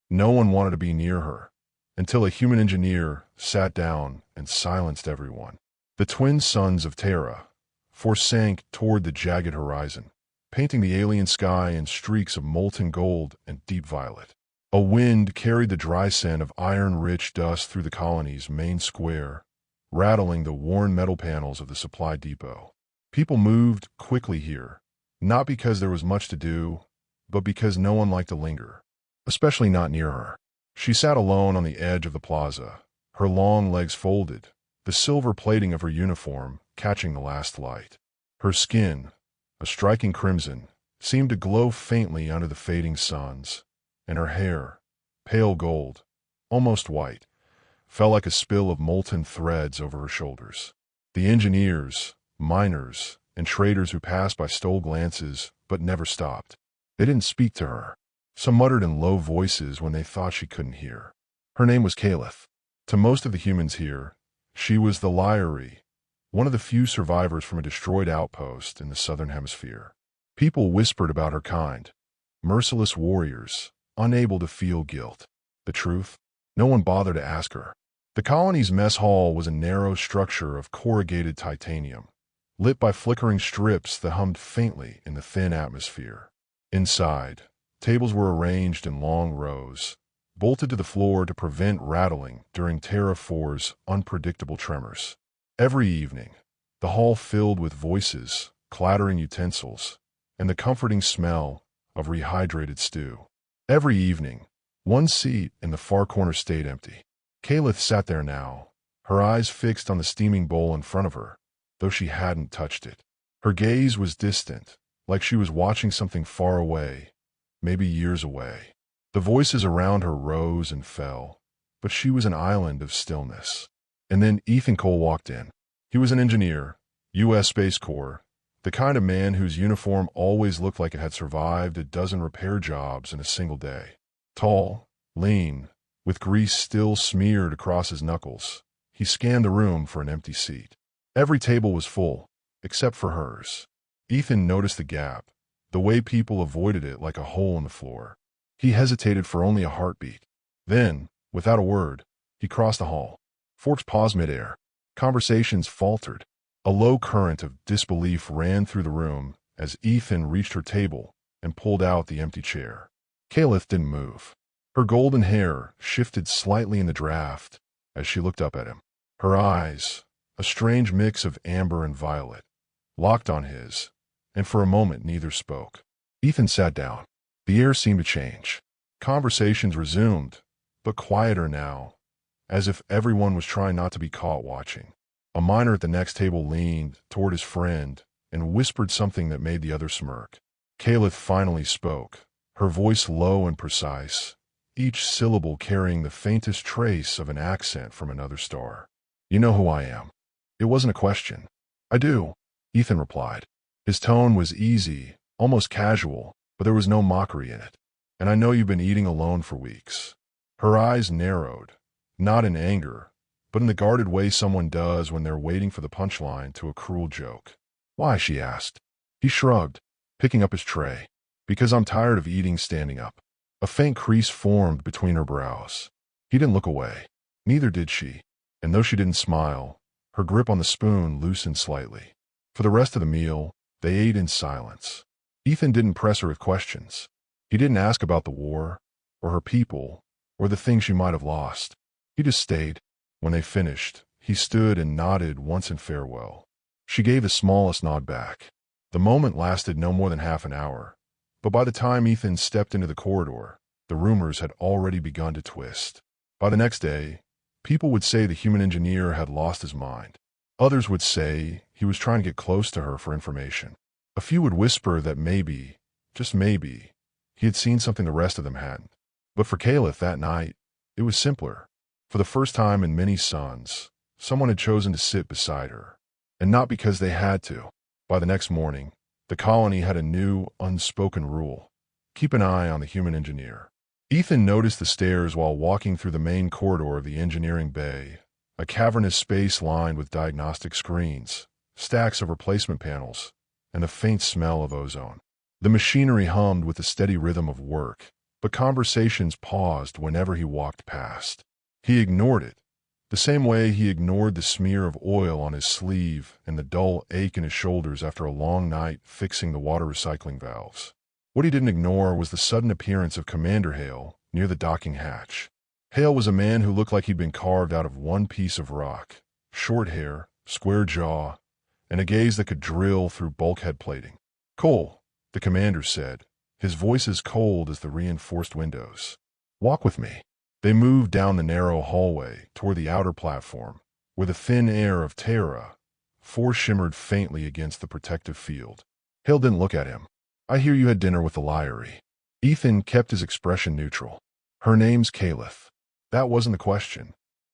No one wanted to be near her, until a human engineer sat down and silenced everyone. The twin suns of Terra forsank toward the jagged horizon, painting the alien sky in streaks of molten gold and deep violet. A wind carried the dry scent of iron-rich dust through the colony's main square, rattling the worn metal panels of the supply depot. People moved quickly here, not because there was much to do, but because no one liked to linger, especially not near her. She sat alone on the edge of the plaza, her long legs folded, the silver plating of her uniform catching the last light. Her skin, a striking crimson, seemed to glow faintly under the fading suns, and her hair, pale gold, almost white, fell like a spill of molten threads over her shoulders. The engineers, miners, and traders who passed by stole glances but never stopped. They didn't speak to her. Some muttered in low voices when they thought she couldn't hear. Her name was Caliph. To most of the humans here, she was the Lyrie, one of the few survivors from a destroyed outpost in the southern hemisphere. People whispered about her kind, merciless warriors, unable to feel guilt. The truth? No one bothered to ask her. The colony's mess hall was a narrow structure of corrugated titanium, lit by flickering strips that hummed faintly in the thin atmosphere. Inside, tables were arranged in long rows, bolted to the floor to prevent rattling during Terra 4's unpredictable tremors. Every evening, the hall filled with voices, clattering utensils, and the comforting smell of rehydrated stew. Every evening, one seat in the far corner stayed empty. Caliph sat there now, her eyes fixed on the steaming bowl in front of her, though she hadn't touched it. Her gaze was distant, like she was watching something far away, maybe years away. The voices around her rose and fell, but she was an island of stillness. And then Ethan Cole walked in. He was an engineer, U.S. Space Corps, the kind of man whose uniform always looked like it had survived a dozen repair jobs in a single day. Tall, lean, with grease still smeared across his knuckles, he scanned the room for an empty seat. Every table was full, except for hers. Ethan noticed the gap, the way people avoided it like a hole in the floor. He hesitated for only a heartbeat. Then, without a word, he crossed the hall. Forks paused midair. Conversations faltered. A low current of disbelief ran through the room as Ethan reached her table and pulled out the empty chair. Caliph didn't move. Her golden hair shifted slightly in the draft as she looked up at him. Her eyes, a strange mix of amber and violet, locked on his, and for a moment neither spoke. Ethan sat down. The air seemed to change. Conversations resumed, but quieter now, as if everyone was trying not to be caught watching. A miner at the next table leaned toward his friend and whispered something that made the other smirk. Caliph finally spoke, her voice low and precise, each syllable carrying the faintest trace of an accent from another star. "You know who I am." It wasn't a question. "I do," Ethan replied. His tone was easy, almost casual, but there was no mockery in it. "And I know you've been eating alone for weeks." Her eyes narrowed, not in anger, but in the guarded way someone does when they're waiting for the punchline to a cruel joke. "Why?" she asked. He shrugged, picking up his tray. "Because I'm tired of eating standing up." A faint crease formed between her brows. He didn't look away. Neither did she, and though she didn't smile, her grip on the spoon loosened slightly. For the rest of the meal, they ate in silence. Ethan didn't press her with questions. He didn't ask about the war, or her people, or the things she might have lost. He just stayed. When they finished, he stood and nodded once in farewell. She gave the smallest nod back. The moment lasted no more than half an hour, but by the time Ethan stepped into the corridor, the rumors had already begun to twist. By the next day, people would say the human engineer had lost his mind. Others would say he was trying to get close to her for information. A few would whisper that maybe, just maybe, he had seen something the rest of them hadn't. But for Caliph that night, it was simpler. For the first time in many suns, someone had chosen to sit beside her. And not because they had to. By the next morning, the colony had a new, unspoken rule. Keep an eye on the human engineer. Ethan noticed the stairs while walking through the main corridor of the engineering bay, a cavernous space lined with diagnostic screens, stacks of replacement panels, and a faint smell of ozone. The machinery hummed with the steady rhythm of work, but conversations paused whenever he walked past. He ignored it, the same way he ignored the smear of oil on his sleeve and the dull ache in his shoulders after a long night fixing the water recycling valves. What he didn't ignore was the sudden appearance of Commander Hale near the docking hatch. Hale was a man who looked like he'd been carved out of one piece of rock. Short hair, square jaw, and a gaze that could drill through bulkhead plating. "Cole," the commander said, his voice as cold as the reinforced windows. "Walk with me." They moved down the narrow hallway toward the outer platform, where the thin air of Terra shimmered faintly against the protective field. Hale didn't look at him. "I hear you had dinner with the Lyrie." Ethan kept his expression neutral. "Her name's Caliph." That wasn't the question.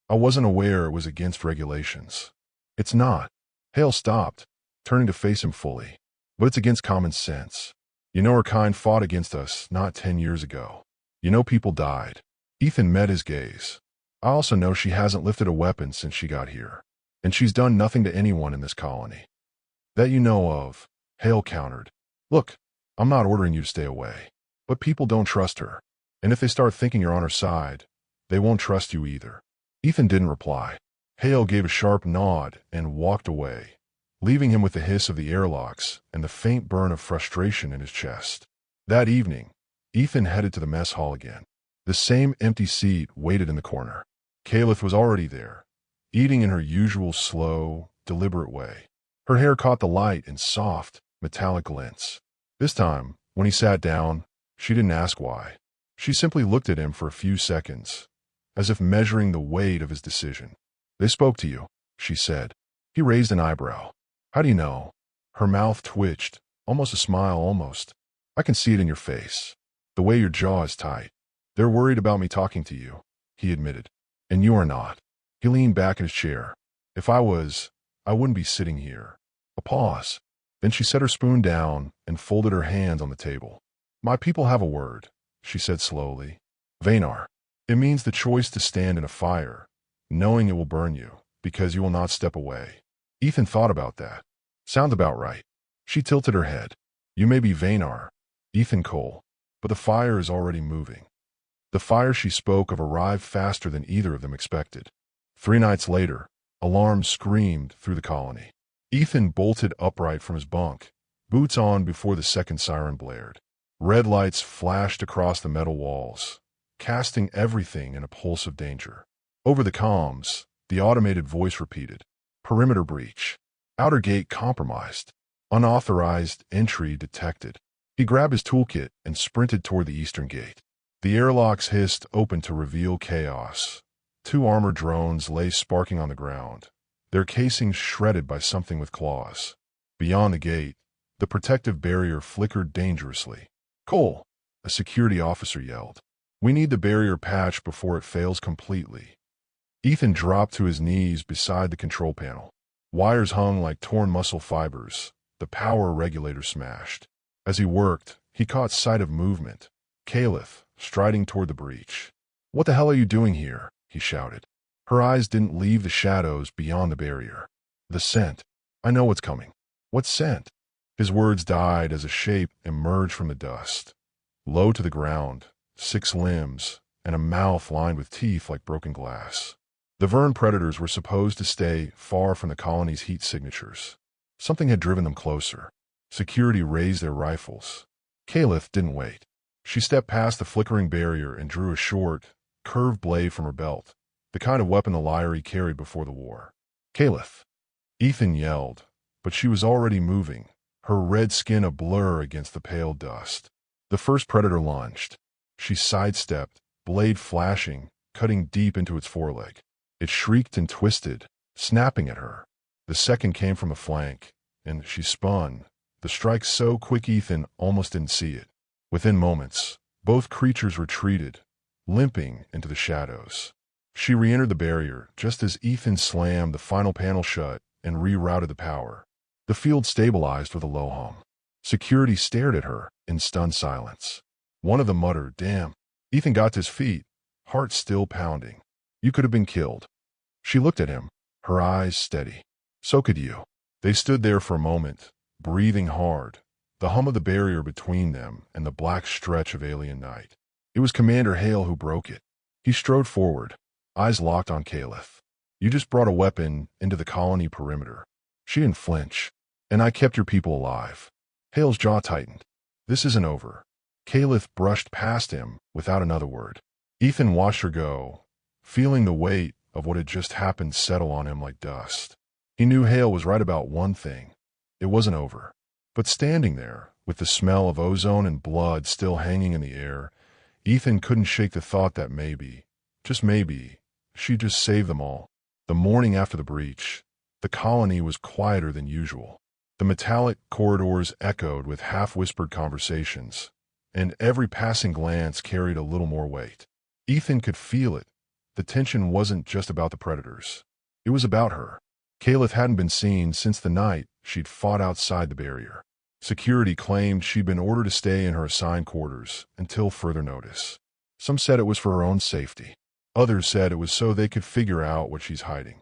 "I wasn't aware it was against regulations." "It's not." Hale stopped, turning to face him fully. "But it's against common sense. You know her kind fought against us not 10 years ago. You know people died." Ethan met his gaze. "I also know she hasn't lifted a weapon since she got here. And she's done nothing to anyone in this colony." "That you know of," Hale countered. "Look, I'm not ordering you to stay away. But people don't trust her. And if they start thinking you're on her side, they won't trust you either." Ethan didn't reply. Hale gave a sharp nod and walked away, leaving him with the hiss of the airlocks and the faint burn of frustration in his chest. That evening, Ethan headed to the mess hall again. The same empty seat waited in the corner. Caliph was already there, eating in her usual slow, deliberate way. Her hair caught the light in soft, metallic glints. This time, when he sat down, she didn't ask why. She simply looked at him for a few seconds, as if measuring the weight of his decision. "They spoke to you," she said. He raised an eyebrow. "How do you know?" Her mouth twitched, almost a smile almost. "I can see it in your face. The way your jaw is tight. They're worried about me talking to you," he admitted. "And you are not." He leaned back in his chair. "If I was, I wouldn't be sitting here." A pause. Then she set her spoon down and folded her hands on the table. "My people have a word," she said slowly. "Vaynar. It means the choice to stand in a fire, knowing it will burn you, because you will not step away." Ethan thought about that. "Sounds about right." She tilted her head. "You may be Vaynar, Ethan Cole, but the fire is already moving." The fire she spoke of arrived faster than either of them expected. 3 nights later, alarms screamed through the colony. Ethan bolted upright from his bunk, boots on before the second siren blared. Red lights flashed across the metal walls, casting everything in a pulse of danger. Over the comms, the automated voice repeated, "Perimeter breach. Outer gate compromised. Unauthorized entry detected." He grabbed his toolkit and sprinted toward the eastern gate. The airlocks hissed open to reveal chaos. 2 armored drones lay sparking on the ground, their casings shredded by something with claws. Beyond the gate, the protective barrier flickered dangerously. "Cole," a security officer yelled. "We need the barrier patched before it fails completely." Ethan dropped to his knees beside the control panel. Wires hung like torn muscle fibers, the power regulator smashed. As he worked, he caught sight of movement. Caliph, striding toward the breach. "What the hell are you doing here?" he shouted. Her eyes didn't leave the shadows beyond the barrier. "The scent. I know what's coming." "What scent?" His words died as a shape emerged from the dust. Low to the ground, 6 limbs, and a mouth lined with teeth like broken glass. The Vern predators were supposed to stay far from the colony's heat signatures. Something had driven them closer. Security raised their rifles. Caliph didn't wait. She stepped past the flickering barrier and drew a short, curved blade from her belt, the kind of weapon the Lyrie carried before the war. "Caliph!" Ethan yelled, but she was already moving, her red skin a blur against the pale dust. The first predator lunged. She sidestepped, blade flashing, cutting deep into its foreleg. It shrieked and twisted, snapping at her. The second came from the flank, and she spun, the strike so quick Ethan almost didn't see it. Within moments, both creatures retreated, limping into the shadows. She re-entered the barrier just as Ethan slammed the final panel shut and rerouted the power. The field stabilized with a low hum. Security stared at her in stunned silence. One of them muttered, "Damn." Ethan got to his feet, heart still pounding. "You could have been killed." She looked at him, her eyes steady. "So could you." They stood there for a moment, breathing hard, the hum of the barrier between them and the black stretch of alien night. It was Commander Hale who broke it. He strode forward, eyes locked on Caliph. You just brought a weapon into the colony perimeter. She didn't flinch. And I kept your people alive. Hale's jaw tightened. This isn't over. Caliph brushed past him without another word. Ethan watched her go, feeling the weight of what had just happened settle on him like dust. He knew Hale was right about one thing. It wasn't over. But standing there, with the smell of ozone and blood still hanging in the air, Ethan couldn't shake the thought that maybe, just maybe, she'd just save them all. The morning after the breach, the colony was quieter than usual. The metallic corridors echoed with half-whispered conversations, and every passing glance carried a little more weight. Ethan could feel it. The tension wasn't just about the predators. It was about her. Caliph hadn't been seen since the night she'd fought outside the barrier. Security claimed she'd been ordered to stay in her assigned quarters until further notice. Some said it was for her own safety. Others said it was so they could figure out what she's hiding.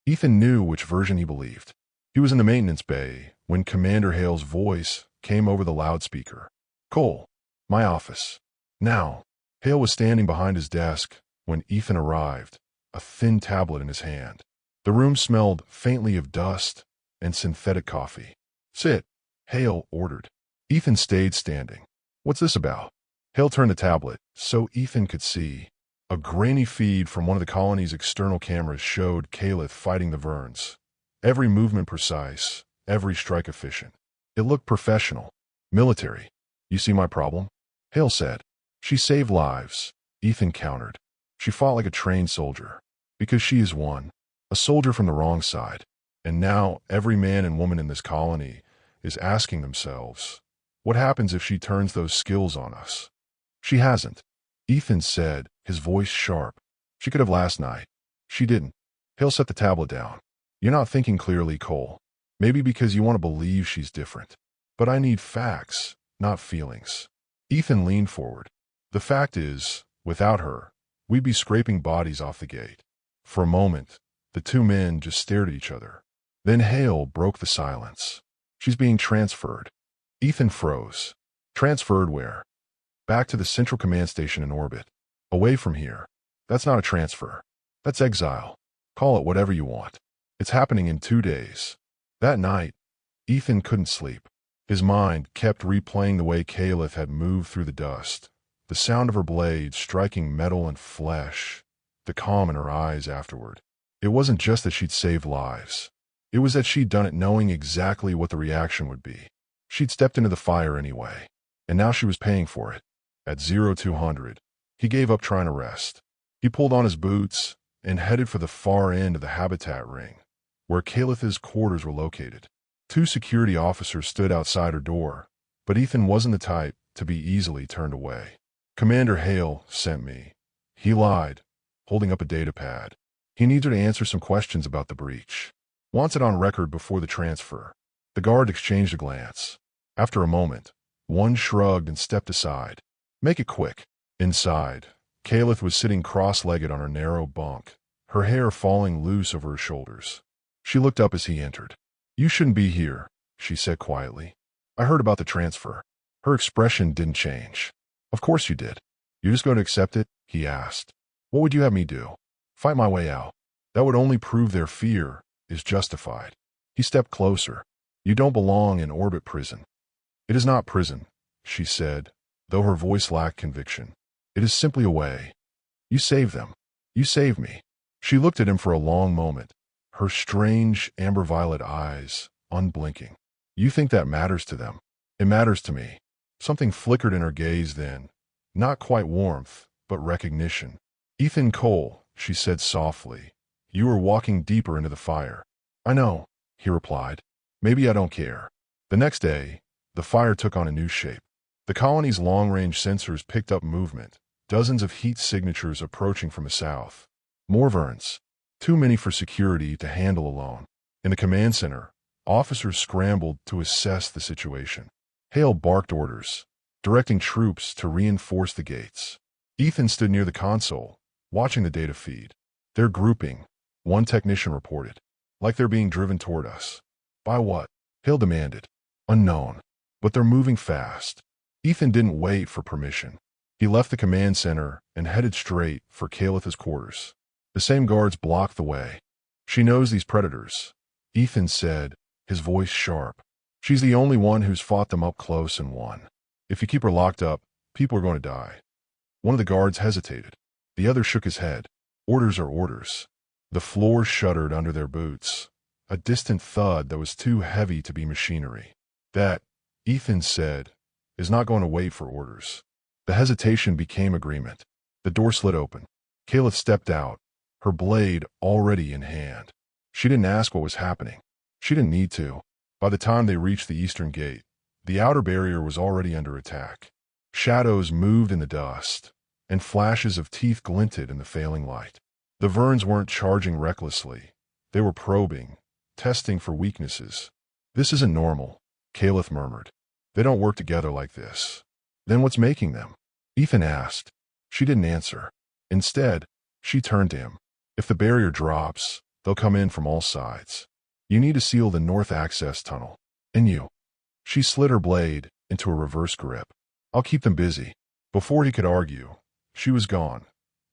Ethan knew which version he believed. He was in the maintenance bay when Commander Hale's voice came over the loudspeaker. Cole, my office. Now. Hale was standing behind his desk when Ethan arrived, a thin tablet in his hand. The room smelled faintly of dust and synthetic coffee. Sit, Hale ordered. Ethan stayed standing. What's this about? Hale turned the tablet so Ethan could see. A grainy feed from one of the colony's external cameras showed Caliph fighting the Verns. Every movement precise, every strike efficient. It looked professional, military. You see my problem? Hale said. She saved lives, Ethan countered. She fought like a trained soldier. Because she is one. A soldier from the wrong side. And now every man and woman in this colony is asking themselves, what happens if she turns those skills on us? She hasn't. Ethan said, his voice sharp. She could have last night. She didn't. Hale set the tablet down. You're not thinking clearly, Cole. Maybe because you want to believe she's different. But I need facts, not feelings. Ethan leaned forward. The fact is, without her, we'd be scraping bodies off the gate. For a moment, the two men just stared at each other. Then Hale broke the silence. She's being transferred. Ethan froze. Transferred where? Back to the Central Command Station in orbit. Away from here. That's not a transfer. That's exile. Call it whatever you want. It's happening in 2 days. That night, Ethan couldn't sleep. His mind kept replaying the way Caliph had moved through the dust, the sound of her blades striking metal and flesh, the calm in her eyes afterward. It wasn't just that she'd saved lives. It was that she'd done it knowing exactly what the reaction would be. She'd stepped into the fire anyway, and now she was paying for it. At 0200, he gave up trying to rest. He pulled on his boots and headed for the far end of the habitat ring, where Caliph's quarters were located. 2 security officers stood outside her door, but Ethan wasn't the type to be easily turned away. Commander Hale sent me. He lied, holding up a data pad. He needs her to answer some questions about the breach. Wants it on record before the transfer. The guard exchanged a glance. After a moment, one shrugged and stepped aside. Make it quick. Inside, Caliph was sitting cross-legged on her narrow bunk, her hair falling loose over her shoulders. She looked up as he entered. You shouldn't be here, she said quietly. I heard about the transfer. Her expression didn't change. Of course you did. You're just going to accept it? He asked. What would you have me do? Fight my way out. That would only prove their fear is justified. He stepped closer. You don't belong in orbit prison. It is not prison, she said, though her voice lacked conviction. It is simply a way. You saved them. You saved me. She looked at him for a long moment, her strange amber-violet eyes unblinking. You think that matters to them? It matters to me. Something flickered in her gaze then. Not quite warmth, but recognition. Ethan Cole, she said softly. You are walking deeper into the fire. I know, he replied. Maybe I don't care. The next day, the fire took on a new shape. The colony's long-range sensors picked up movement, dozens of heat signatures approaching from the south. More Verns. Too many for security to handle alone. In the command center, officers scrambled to assess the situation. Hale barked orders, directing troops to reinforce the gates. Ethan stood near the console, watching the data feed. They're grouping, one technician reported. Like they're being driven toward us. By what? Hale demanded. Unknown. But they're moving fast. Ethan didn't wait for permission. He left the command center and headed straight for Calith's quarters. The same guards blocked the way. "She knows these predators," Ethan said, his voice sharp. "She's the only one who's fought them up close and won. If you keep her locked up, people are going to die." One of the guards hesitated. The other shook his head. "Orders are orders." The floor shuddered under their boots, a distant thud that was too heavy to be machinery. "That," Ethan said, "is not going to wait for orders." The hesitation became agreement. The door slid open. Calith stepped out, her blade already in hand. She didn't ask what was happening. She didn't need to. By the time they reached the eastern gate, the outer barrier was already under attack. Shadows moved in the dust, and flashes of teeth glinted in the failing light. The Verns weren't charging recklessly. They were probing, testing for weaknesses. "This isn't normal," Calith murmured. "They don't work together like this." "Then what's making them?" Ethan asked. She didn't answer. Instead, she turned to him. "If the barrier drops, they'll come in from all sides. You need to seal the north access tunnel. And you." She slid her blade into a reverse grip. "I'll keep them busy." Before he could argue, she was gone,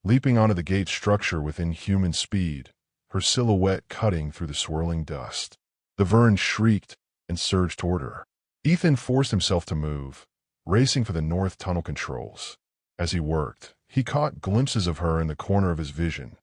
leaping onto the gate structure with inhuman speed, her silhouette cutting through the swirling dust. The Vern shrieked and surged toward her. Ethan forced himself to move, racing for the north tunnel controls. As he worked, he caught glimpses of her in the corner of his vision,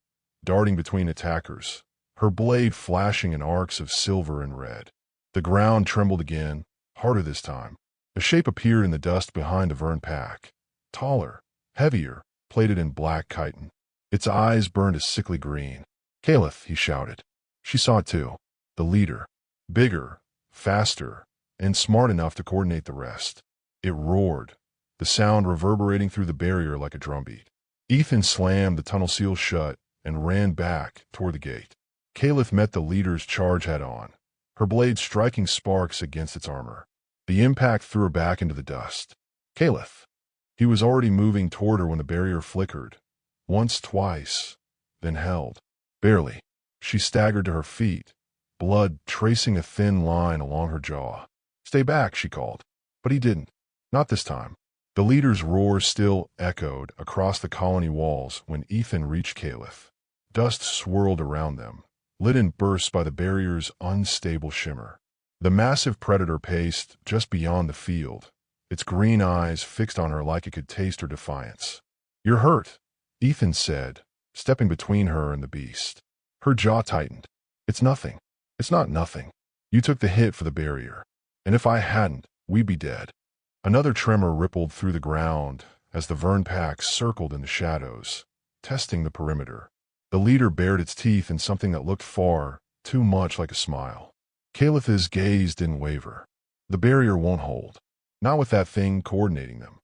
darting between attackers, her blade flashing in arcs of silver and red. The ground trembled again, harder this time. A shape appeared in the dust behind the Vern pack, taller, heavier, plated in black chitin. Its eyes burned a sickly green. "Calith," he shouted. She saw it too. The leader. Bigger, faster, and smart enough to coordinate the rest. It roared, the sound reverberating through the barrier like a drumbeat. Ethan slammed the tunnel seal shut and ran back toward the gate. Calith met the leader's charge head-on, her blade striking sparks against its armor. The impact threw her back into the dust. "Calith!" He was already moving toward her when the barrier flickered. Once, twice, then held. Barely. She staggered to her feet, blood tracing a thin line along her jaw. "Stay back," she called. But he didn't. Not this time. The leader's roar still echoed across the colony walls when Ethan reached Calith. Dust swirled around them, lit in bursts by the barrier's unstable shimmer. The massive predator paced just beyond the field, its green eyes fixed on her like it could taste her defiance. "You're hurt," Ethan said, stepping between her and the beast. Her jaw tightened. "It's nothing. It's not nothing. You took the hit for the barrier. And if I hadn't, we'd be dead." Another tremor rippled through the ground as the Vern pack circled in the shadows, testing the perimeter. The leader bared its teeth in something that looked far too much like a smile. Calith's gaze didn't waver. The barrier won't hold. Not with that thing coordinating them.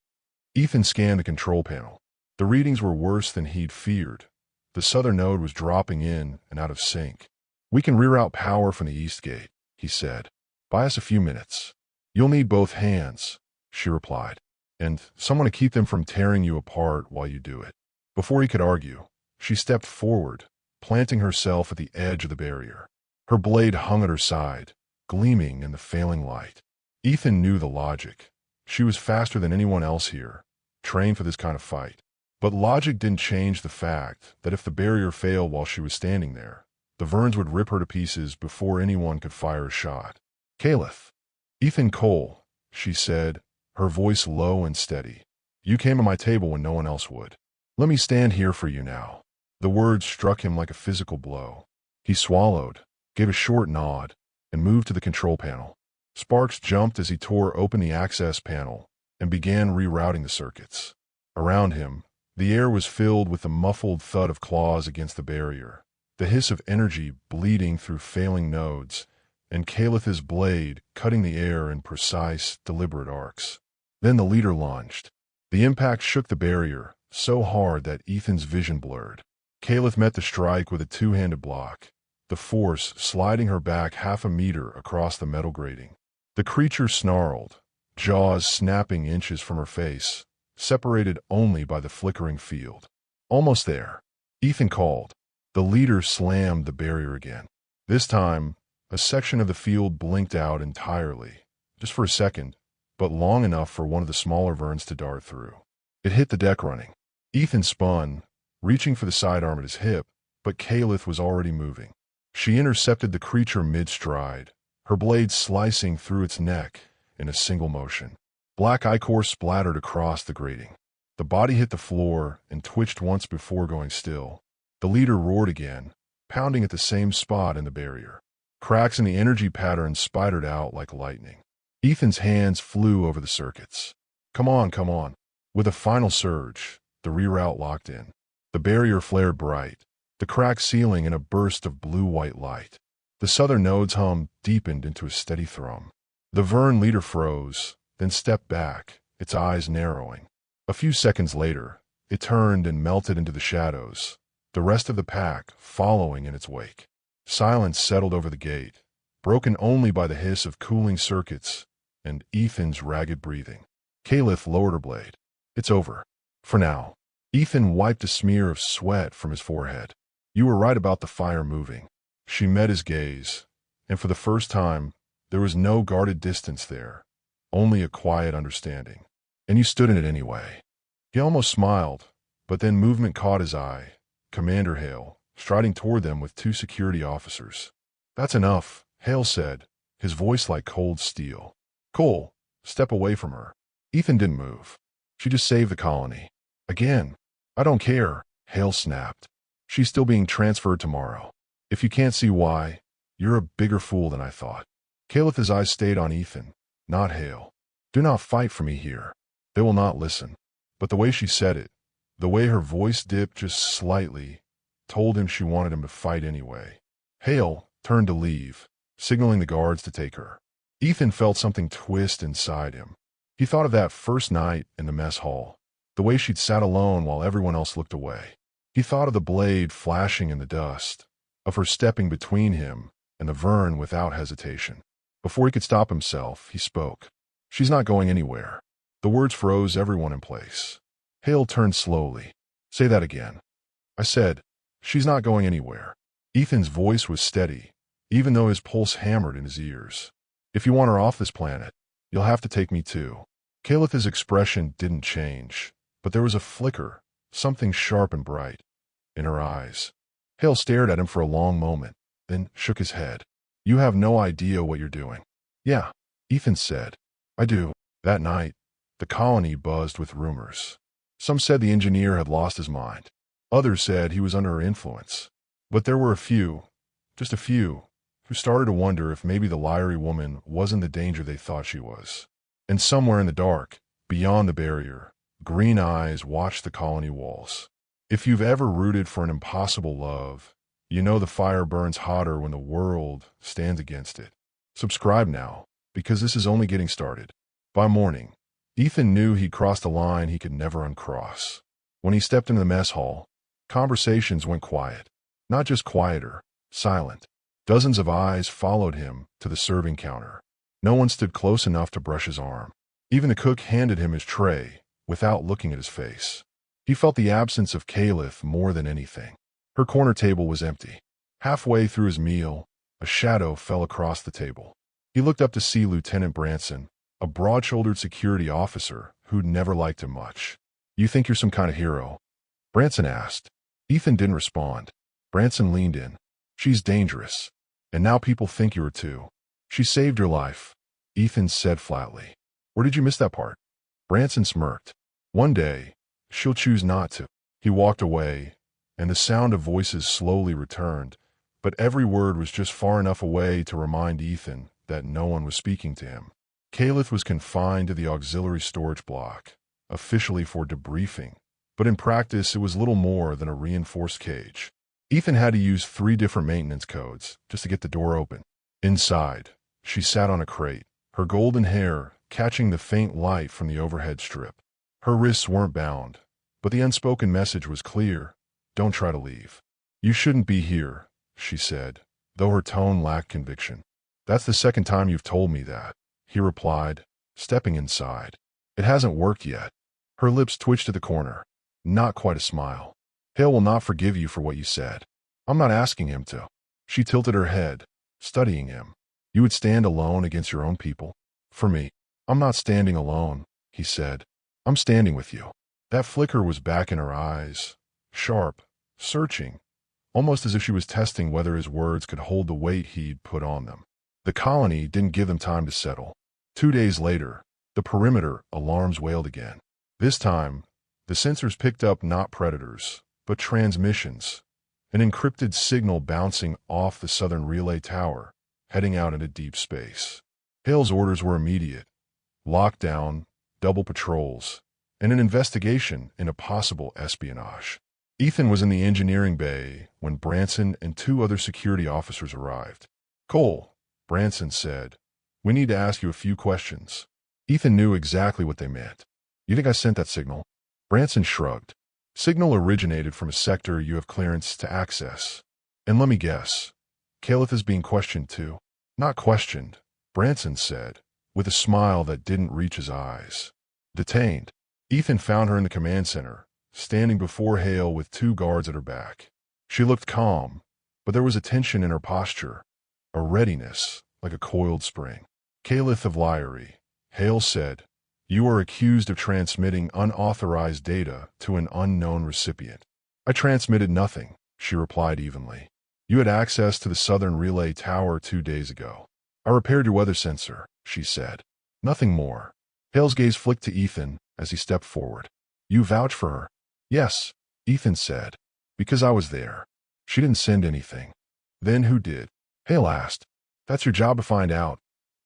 Ethan scanned the control panel. The readings were worse than he'd feared. The southern node was dropping in and out of sync. "We can reroute power from the east gate," he said. "Buy us a few minutes." "You'll need both hands," she replied, "and someone to keep them from tearing you apart while you do it." Before he could argue, she stepped forward, planting herself at the edge of the barrier. Her blade hung at her side, gleaming in the failing light. Ethan knew the logic. She was faster than anyone else here, trained for this kind of fight. But logic didn't change the fact that if the barrier failed while she was standing there, the Verns would rip her to pieces before anyone could fire a shot. "Calith." "Ethan Cole," she said, her voice low and steady. "You came to my table when no one else would. Let me stand here for you now." The words struck him like a physical blow. He swallowed, gave a short nod, and moved to the control panel. Sparks jumped as he tore open the access panel and began rerouting the circuits. Around him, the air was filled with the muffled thud of claws against the barrier, the hiss of energy bleeding through failing nodes, and Calith's blade cutting the air in precise, deliberate arcs. Then the leader lunged. The impact shook the barrier so hard that Ethan's vision blurred. Calith met the strike with a two-handed block, the force sliding her back half a meter across the metal grating. The creature snarled, jaws snapping inches from her face, separated only by the flickering field. "Almost there," Ethan called. The leader slammed the barrier again. This time, a section of the field blinked out entirely, just for a second, but long enough for one of the smaller Verns to dart through. It hit the deck running. Ethan spun, reaching for the sidearm at his hip, but Caliph was already moving. She intercepted the creature mid-stride, her blade slicing through its neck in a single motion. Black ichor splattered across the grating. The body hit the floor and twitched once before going still. The leader roared again, pounding at the same spot in the barrier. Cracks in the energy pattern spidered out like lightning. Ethan's hands flew over the circuits. Come on, come on. With a final surge, the reroute locked in. The barrier flared bright, the cracked ceiling in a burst of blue-white light. The southern node's hum deepened into a steady thrum. The Vern leader froze, then stepped back, its eyes narrowing. A few seconds later, it turned and melted into the shadows, the rest of the pack following in its wake. Silence settled over the gate, broken only by the hiss of cooling circuits and Ethan's ragged breathing. Caliph lowered her blade. It's over. For now. Ethan wiped a smear of sweat from his forehead. You were right about the fire moving. She met his gaze, and for the first time, there was no guarded distance there, only a quiet understanding. And you stood in it anyway. He almost smiled, but then movement caught his eye. Commander Hale, striding toward them with 2 security officers. That's enough, Hale said, his voice like cold steel. Cole, step away from her. Ethan didn't move. She just saved the colony. Again. I don't care, Hale snapped. She's still being transferred tomorrow. If you can't see why, you're a bigger fool than I thought. Caliph's eyes stayed on Ethan, not Hale. Do not fight for me here. They will not listen. But the way she said it, the way her voice dipped just slightly, told him she wanted him to fight anyway. Hale turned to leave, signaling the guards to take her. Ethan felt something twist inside him. He thought of that first night in the mess hall, the way she'd sat alone while everyone else looked away. He thought of the blade flashing in the dust, of her stepping between him and the Vern without hesitation. Before he could stop himself, he spoke. She's not going anywhere. The words froze everyone in place. Hale turned slowly. Say that again. I said, she's not going anywhere. Ethan's voice was steady, even though his pulse hammered in his ears. If you want her off this planet, you'll have to take me too. Caliph's expression didn't change, but there was a flicker, something sharp and bright, in her eyes. Hale stared at him for a long moment, then shook his head. You have no idea what you're doing. Yeah, Ethan said. I do. That night, the colony buzzed with rumors. Some said the engineer had lost his mind. Others said he was under her influence. But there were a few, just a few, who started to wonder if maybe the Lyrie woman wasn't the danger they thought she was. And somewhere in the dark, beyond the barrier, green eyes watched the colony walls. If you've ever rooted for an impossible love, you know the fire burns hotter when the world stands against it. Subscribe now, because this is only getting started. By morning, Ethan knew he'd crossed a line he could never uncross. When he stepped into the mess hall, conversations went quiet. Not just quieter, silent. Dozens of eyes followed him to the serving counter. No one stood close enough to brush his arm. Even the cook handed him his tray, without looking at his face. He felt the absence of Caliph more than anything. Her corner table was empty. Halfway through his meal, a shadow fell across the table. He looked up to see Lieutenant Branson, a broad-shouldered security officer who'd never liked him much. You think you're some kind of hero? Branson asked. Ethan didn't respond. Branson leaned in. She's dangerous. And now people think you are too. She saved your life, Ethan said flatly. Or did you miss that part? Branson smirked. One day, she'll choose not to. He walked away, and the sound of voices slowly returned, but every word was just far enough away to remind Ethan that no one was speaking to him. Caliph was confined to the auxiliary storage block, officially for debriefing, but in practice it was little more than a reinforced cage. Ethan had to use 3 different maintenance codes just to get the door open. Inside, she sat on a crate, her golden hair catching the faint light from the overhead strip. Her wrists weren't bound, but the unspoken message was clear. Don't try to leave. You shouldn't be here, she said, though her tone lacked conviction. That's the second time you've told me that, he replied, stepping inside. It hasn't worked yet. Her lips twitched at the corner. Not quite a smile. Hale will not forgive you for what you said. I'm not asking him to. She tilted her head, studying him. You would stand alone against your own people? For me, I'm not standing alone, he said. I'm standing with you. That flicker was back in her eyes, sharp, searching, almost as if she was testing whether his words could hold the weight he'd put on them. The colony didn't give them time to settle. 2 days later, the perimeter alarms wailed again. This time, the sensors picked up not predators, but transmissions, an encrypted signal bouncing off the southern relay tower, heading out into deep space. Hale's orders were immediate: lockdown, double patrols, and an investigation into possible espionage. Ethan was in the engineering bay when Branson and 2 other security officers arrived. "Cole," Branson said, "we need to ask you a few questions." Ethan knew exactly what they meant. "You think I sent that signal?" Branson shrugged. "Signal originated from a sector you have clearance to access. And let me guess, Caliph is being questioned too." "Not questioned," Branson said, with a smile that didn't reach his eyes. "Detained." Ethan found her in the command center, standing before Hale with 2 guards at her back. She looked calm, but there was a tension in her posture, a readiness like a coiled spring. "Caliph of Lyrie," Hale said, "you are accused of transmitting unauthorized data to an unknown recipient." "I transmitted nothing," she replied evenly. "You had access to the southern relay tower 2 days ago." "I repaired your weather sensor," she said. "Nothing more." Hale's gaze flicked to Ethan as he stepped forward. "You vouch for her?" "Yes," Ethan said, "because I was there. She didn't send anything." "Then who did?" Hale asked. "That's your job to find out,"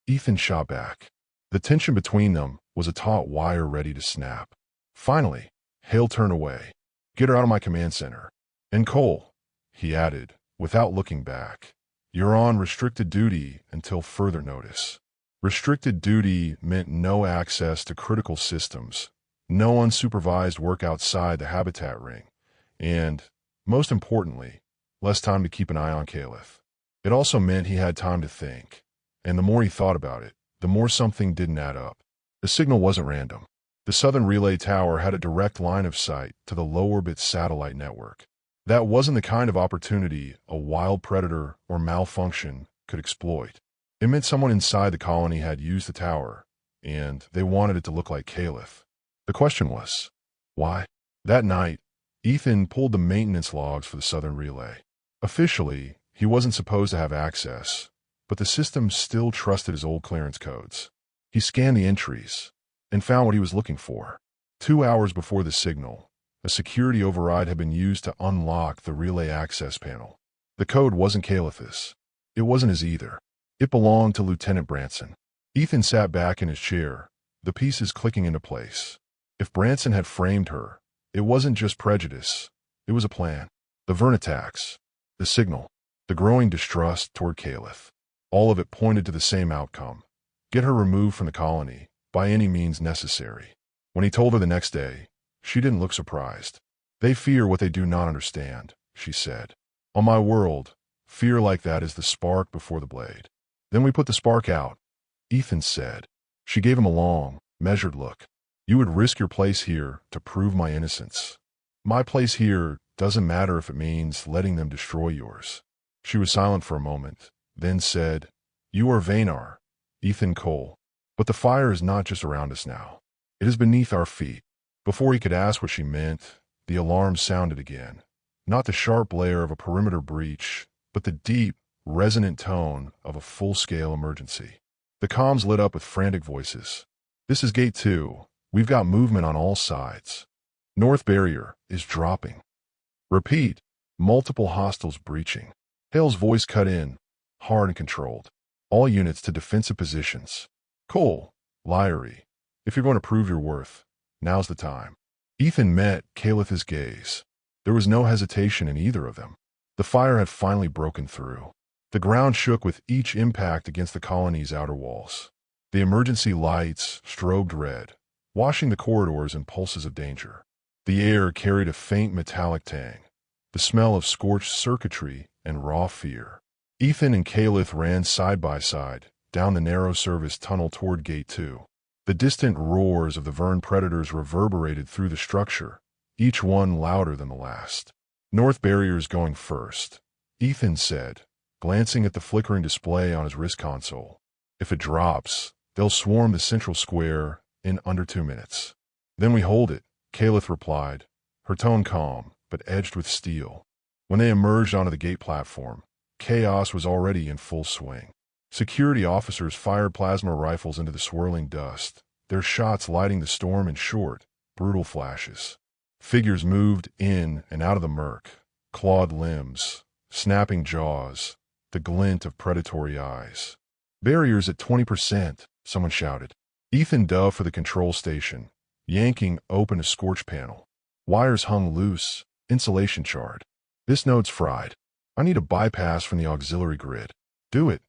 Ethan shot back. The tension between them was a taut wire ready to snap. Finally, Hale turned away. "Get her out of my command center." "And Cole," he added, without looking back, "you're on restricted duty until further notice." Restricted duty meant no access to critical systems, no unsupervised work outside the habitat ring, and, most importantly, less time to keep an eye on Caliph. It also meant he had time to think, and the more he thought about it, the more something didn't add up. The signal wasn't random. The southern relay tower had a direct line of sight to the low-orbit satellite network. That wasn't the kind of opportunity a wild predator or malfunction could exploit. It meant someone inside the colony had used the tower, and they wanted it to look like Caliph. The question was, why? That night, Ethan pulled the maintenance logs for the southern relay. Officially, he wasn't supposed to have access, but the system still trusted his old clearance codes. He scanned the entries and found what he was looking for. 2 hours before the signal, a security override had been used to unlock the relay access panel. The code wasn't Caliph's. It wasn't his either. It belonged to Lieutenant Branson. Ethan sat back in his chair, the pieces clicking into place. If Branson had framed her, it wasn't just prejudice. It was a plan. The Vern attacks, the signal, the growing distrust toward Caliph. All of it pointed to the same outcome: get her removed from the colony, by any means necessary. When he told her the next day, she didn't look surprised. "They fear what they do not understand," she said. "On my world, fear like that is the spark before the blade." "Then we put the spark out," Ethan said. She gave him a long, measured look. "You would risk your place here to prove my innocence. My place here doesn't matter if it means letting them destroy yours." She was silent for a moment, then said, "You are Vaynar, Ethan Cole. But the fire is not just around us now. It is beneath our feet." Before he could ask what she meant, the alarm sounded again. Not the sharp blare of a perimeter breach, but the deep, resonant tone of a full-scale emergency. The comms lit up with frantic voices. "This is Gate 2. We've got movement on all sides. North barrier is dropping. Repeat, multiple hostiles breaching." Hale's voice cut in, hard and controlled. "All units to defensive positions. Cole, Lyrie, if you're going to prove your worth, now's the time." Ethan met Caliph's gaze. There was no hesitation in either of them. The fire had finally broken through. The ground shook with each impact against the colony's outer walls. The emergency lights strobed red, washing the corridors in pulses of danger. The air carried a faint metallic tang, the smell of scorched circuitry and raw fear. Ethan and Caliph ran side by side down the narrow service tunnel toward Gate 2. The distant roars of the Vern predators reverberated through the structure, each one louder than the last. "North barrier's going first," Ethan said, glancing at the flickering display on his wrist console. "If it drops, they'll swarm the central square in under 2 minutes. Then we hold it, Caliph replied, her tone calm, but edged with steel. When they emerged onto the gate platform, chaos was already in full swing. Security officers fired plasma rifles into the swirling dust, their shots lighting the storm in short, brutal flashes. Figures moved in and out of the murk, clawed limbs, snapping jaws, the glint of predatory eyes. Barriers at 20%, someone shouted. Ethan dove for the control station, yanking open a scorch panel. Wires hung loose, insulation charred. This node's fried. I need a bypass from the auxiliary grid. Do it,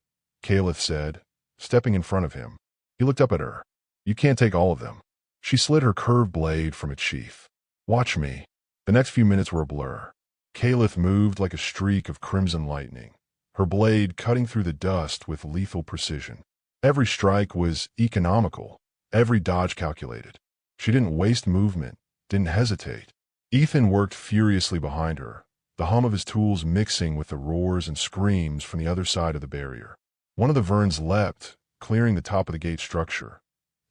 Caliph said, stepping in front of him. He looked up at her. You can't take all of them. She slid her curved blade from its sheath. Watch me. The next few minutes were a blur. Caliph moved like a streak of crimson lightning, her blade cutting through the dust with lethal precision. Every strike was economical, every dodge calculated. She didn't waste movement, didn't hesitate. Ethan worked furiously behind her, the hum of his tools mixing with the roars and screams from the other side of the barrier. One of the Verns leapt, clearing the top of the gate structure,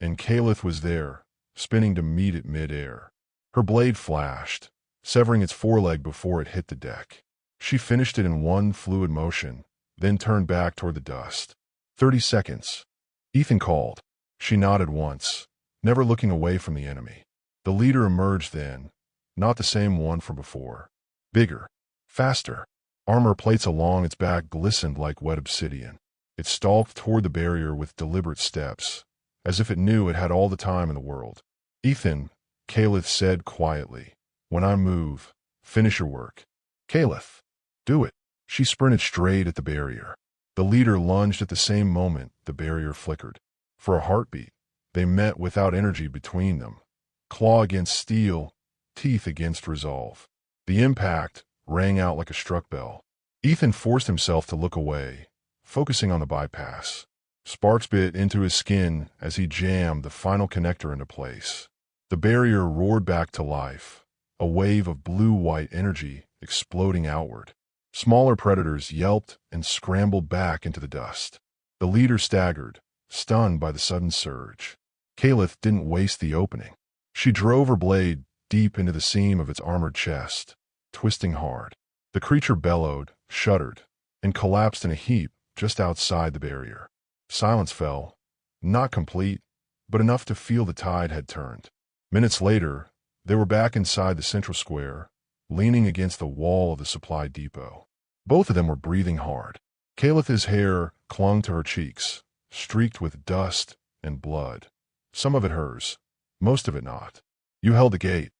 and Caliph was there, spinning to meet it mid-air. Her blade flashed, severing its foreleg before it hit the deck. She finished it in one fluid motion, then turned back toward the dust. 30 seconds. Ethan called. She nodded once, never looking away from the enemy. The leader emerged then, not the same one from before. Bigger, faster. Armor plates along its back glistened like wet obsidian. It stalked toward the barrier with deliberate steps, as if it knew it had all the time in the world. Ethan, Caliph said quietly, when I move, finish your work. Caliph, do it. She sprinted straight at the barrier. The leader lunged at the same moment the barrier flickered. For a heartbeat, they met without energy between them. Claw against steel, teeth against resolve. The impact rang out like a struck bell. Ethan forced himself to look away, focusing on the bypass. Sparks bit into his skin as he jammed the final connector into place. The barrier roared back to life, a wave of blue-white energy exploding outward. Smaller predators yelped and scrambled back into the dust. The leader staggered, stunned by the sudden surge. Caliph didn't waste the opening. She drove her blade deep into the seam of its armored chest, twisting hard. The creature bellowed, shuddered, and collapsed in a heap just outside the barrier. Silence fell, not complete, but enough to feel the tide had turned. Minutes later, they were back inside the central square, leaning against the wall of the supply depot. Both of them were breathing hard. Caliph's hair clung to her cheeks, streaked with dust and blood. Some of it hers, most of it not. You held the gate,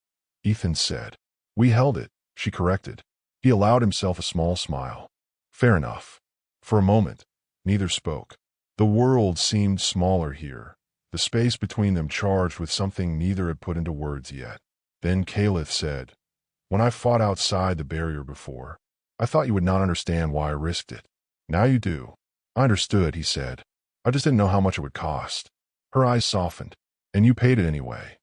Ethan said. We held it, she corrected. He allowed himself a small smile. Fair enough. For a moment, neither spoke. The world seemed smaller here, the space between them charged with something neither had put into words yet. Then Caliph said, When I fought outside the barrier before, I thought you would not understand why I risked it. Now you do. I understood, he said. I just didn't know how much it would cost. Her eyes softened. And you paid it anyway.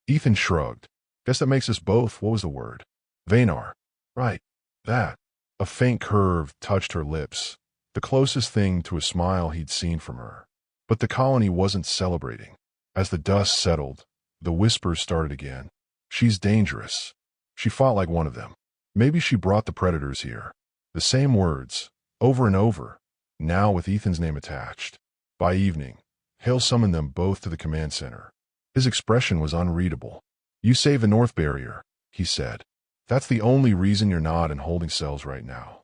Ethan shrugged. Guess that makes us both, what was the word? Vanar. Right. That. A faint curve touched her lips, the closest thing to a smile he'd seen from her. But the colony wasn't celebrating. As the dust settled, the whispers started again. She's dangerous. She fought like one of them. Maybe she brought the predators here. The same words, over and over, now with Ethan's name attached. By evening, Hale summoned them both to the command center. His expression was unreadable. You saved the North Barrier, he said. That's the only reason you're not in holding cells right now.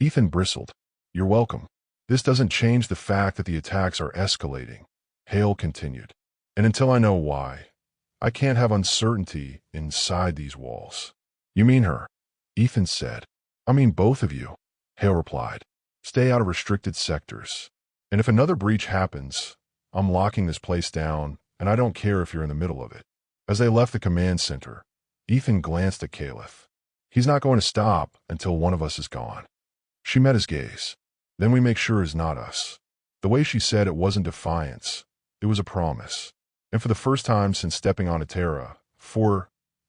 Ethan bristled. You're welcome. This doesn't change the fact that the attacks are escalating, Hale continued. And until I know why, I can't have uncertainty inside these walls. You mean her? Ethan said. I mean both of you, Hale replied. Stay out of restricted sectors. And if another breach happens, I'm locking this place down, and I don't care if you're in the middle of it. As they left the command center, Ethan glanced at Caliph. He's not going to stop until one of us is gone. She met his gaze. Then we make sure it's not us. The way she said it wasn't defiance. It was a promise. And for the first time since stepping onto Terra,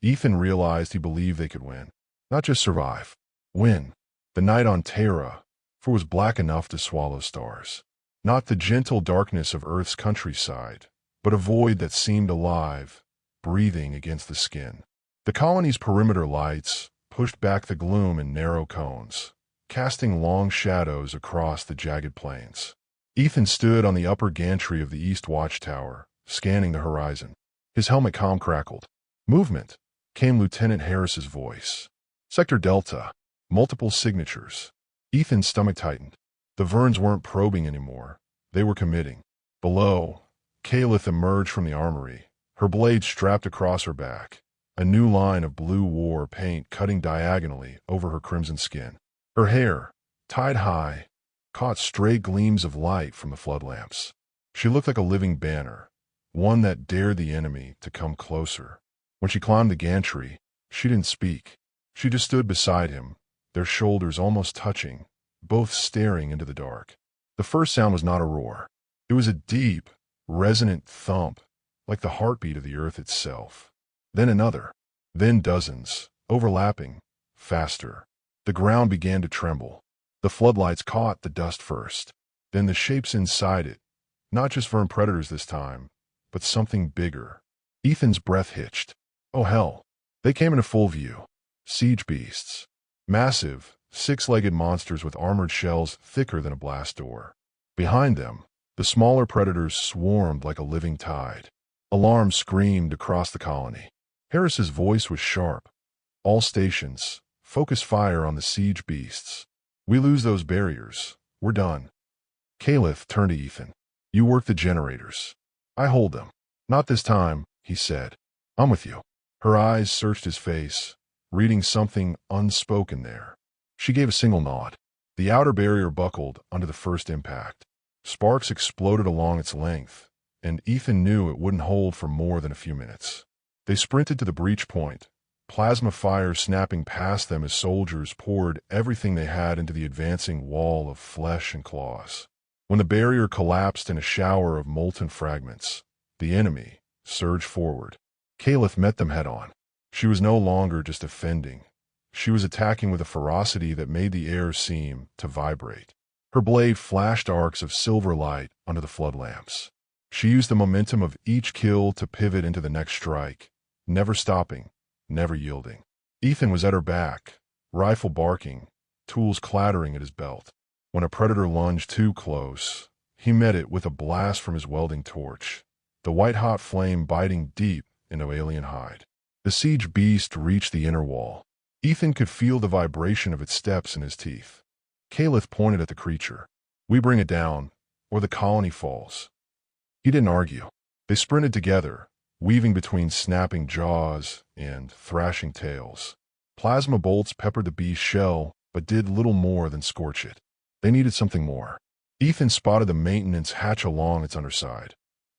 Ethan realized he believed they could win. Not just survive. Win. The night on Terra, was black enough to swallow stars. Not the gentle darkness of Earth's countryside, but a void that seemed alive, breathing against the skin. The colony's perimeter lights pushed back the gloom in narrow cones, casting long shadows across the jagged plains. Ethan stood on the upper gantry of the east watchtower, scanning the horizon. His helmet comm crackled. "Movement," came Lieutenant Harris's voice. "Sector Delta. Multiple signatures." Ethan's stomach tightened. The Verns weren't probing anymore. They were committing. Below, Kalith emerged from the armory, her blade strapped across her back, a new line of blue war paint cutting diagonally over her crimson skin. Her hair, tied high, caught stray gleams of light from the flood lamps. She looked like a living banner, one that dared the enemy to come closer. When she climbed the gantry, she didn't speak. She just stood beside him, their shoulders almost touching, both staring into the dark. The first sound was not a roar. It was a deep, resonant thump, like the heartbeat of the earth itself. Then another. Then dozens, overlapping, faster. The ground began to tremble. The floodlights caught the dust first. Then the shapes inside it. Not just Vern predators this time, but something bigger. Ethan's breath hitched. Oh hell. They came into full view. Siege beasts. Massive, six-legged monsters with armored shells thicker than a blast door. Behind them, the smaller predators swarmed like a living tide. Alarm screamed across the colony. Harris's voice was sharp. "All stations, focus fire on the siege beasts. We lose those barriers, we're done." Kalith turned to Ethan. "You work the generators. I hold them." "Not this time," he said. "I'm with you." Her eyes searched his face, reading something unspoken there. She gave a single nod. The outer barrier buckled under the first impact. Sparks exploded along its length, and Ethan knew it wouldn't hold for more than a few minutes. They sprinted to the breach point, plasma fire snapping past them as soldiers poured everything they had into the advancing wall of flesh and claws. When the barrier collapsed in a shower of molten fragments, the enemy surged forward. Kalith met them head-on. She was no longer just defending. She was attacking with a ferocity that made the air seem to vibrate. Her blade flashed arcs of silver light under the flood lamps. She used the momentum of each kill to pivot into the next strike, never stopping, never yielding. Ethan was at her back, rifle barking, tools clattering at his belt. When a predator lunged too close, he met it with a blast from his welding torch, the white-hot flame biting deep into alien hide. The siege beast reached the inner wall. Ethan could feel the vibration of its steps in his teeth. Kalith pointed at the creature. "We bring it down, or the colony falls." He didn't argue. They sprinted together, weaving between snapping jaws and thrashing tails. Plasma bolts peppered the beast's shell, but did little more than scorch it. They needed something more. Ethan spotted the maintenance hatch along its underside.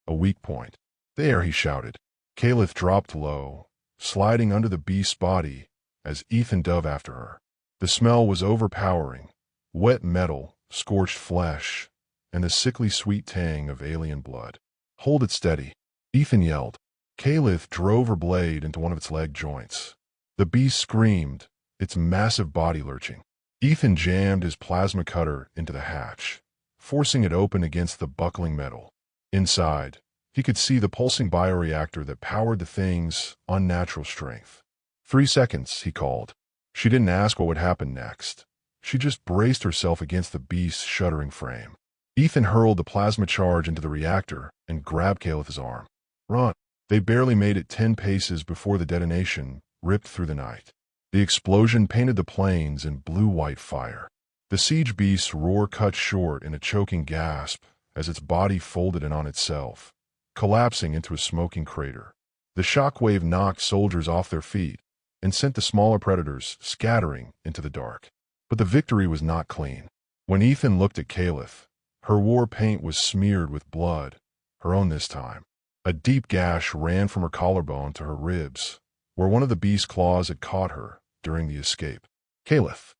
A weak point. "There," he shouted. Kalith dropped low, sliding under the beast's body as Ethan dove after her. The smell was overpowering. Wet metal, scorched flesh, and the sickly sweet tang of alien blood. "Hold it steady," Ethan yelled. Kalith drove her blade into one of its leg joints. The beast screamed, its massive body lurching. Ethan jammed his plasma cutter into the hatch, forcing it open against the buckling metal. Inside, he could see the pulsing bioreactor that powered the thing's unnatural strength. 3 seconds, he called. She didn't ask what would happen next. She just braced herself against the beast's shuddering frame. Ethan hurled the plasma charge into the reactor and grabbed Kalith's arm. "Run." They barely made it 10 paces before the detonation ripped through the night. The explosion painted the plains in blue-white fire. The siege beast's roar cut short in a choking gasp as its body folded in on itself, collapsing into a smoking crater. The shockwave knocked soldiers off their feet and sent the smaller predators scattering into the dark. But the victory was not clean. When Ethan looked at Kalith, her war paint was smeared with blood, her own this time. A deep gash ran from her collarbone to her ribs, where one of the beast's claws had caught her during the escape. "Kalith."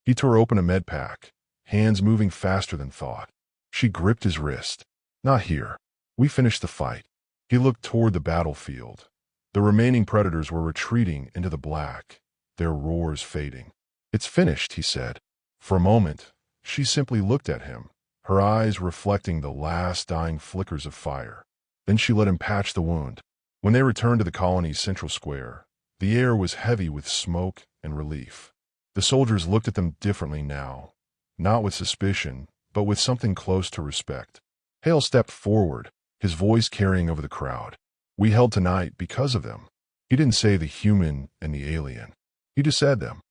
He tore open a med pack, hands moving faster than thought. She gripped his wrist. "Not here. We finished the fight." He looked toward the battlefield. The remaining predators were retreating into the black, their roars fading. "It's finished," he said. For a moment, she simply looked at him, her eyes reflecting the last dying flickers of fire. Then she let him patch the wound. When they returned to the colony's central square, the air was heavy with smoke and relief. The soldiers looked at them differently now, not with suspicion, but with something close to respect. Hale stepped forward, his voice carrying over the crowd. "We held tonight because of them." He didn't say the human and the alien. He just said them.